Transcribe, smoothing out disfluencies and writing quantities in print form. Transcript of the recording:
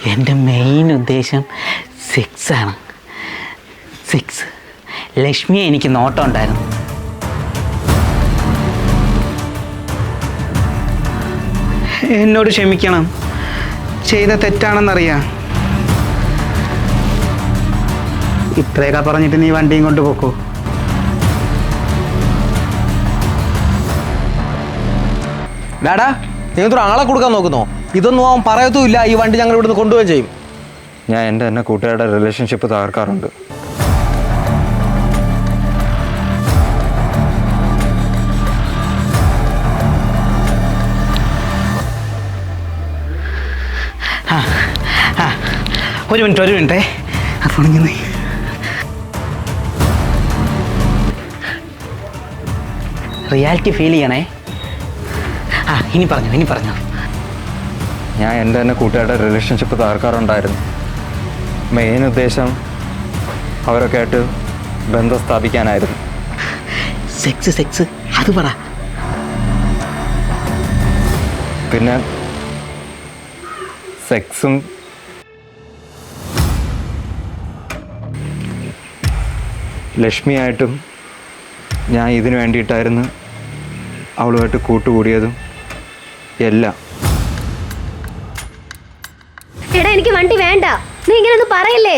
എൻ്റെ മെയിൻ ഉദ്ദേശം സെക്സാണ്. സെക്സ്. ലക്ഷ്മിയെ എനിക്ക് നോട്ടം ഉണ്ടായിരുന്നു. എന്നോട് ക്ഷമിക്കണം, ചെയ്ത തെറ്റാണെന്നറിയാം. ഇത്രയൊക്കെ പറഞ്ഞിട്ട് നീ വണ്ടിയും കൊണ്ട് പോക്കോ. ഡാഡാ, നിങ്ങൾ ആളെ കൊടുക്കാൻ നോക്കുന്നോ? ഇതൊന്നും അവൻ പറയത്തുമില്ല. ഈ വണ്ടി ഞങ്ങൾ ഇവിടുന്ന് കൊണ്ടുപോവുകയും ചെയ്യും. ഞാൻ എൻ്റെ തന്നെ കൂട്ടുകാരുടെ റിലേഷൻഷിപ്പ് തകർക്കാറുണ്ട്. ഒരു മിനിറ്റ് അപ്പോണിങ്ങനെ റിയാലിറ്റി ഫീൽ ചെയ്യണേ. ഇനി പറഞ്ഞു. ഞാൻ എൻ്റെ തന്നെ കൂട്ടുകാരുടെ റിലേഷൻഷിപ്പ് തകർക്കാറുണ്ടായിരുന്നു. മെയിൻ ഉദ്ദേശം അവരൊക്കെ ആയിട്ട് ബന്ധം സ്ഥാപിക്കാനായിരുന്നു. സെക്സ് അത് പറ. പിന്നെ സെക്സും ലക്ഷ്മിയായിട്ടും ഞാൻ ഇതിനു വേണ്ടിയിട്ടായിരുന്നു അവളുമായിട്ട് കൂട്ടുകൂടിയതും എല്ലാം. എടാ, എനിക്ക് വണ്ടി വേണ്ട. നീ ഇങ്ങനെയൊന്നും പറയല്ലേ.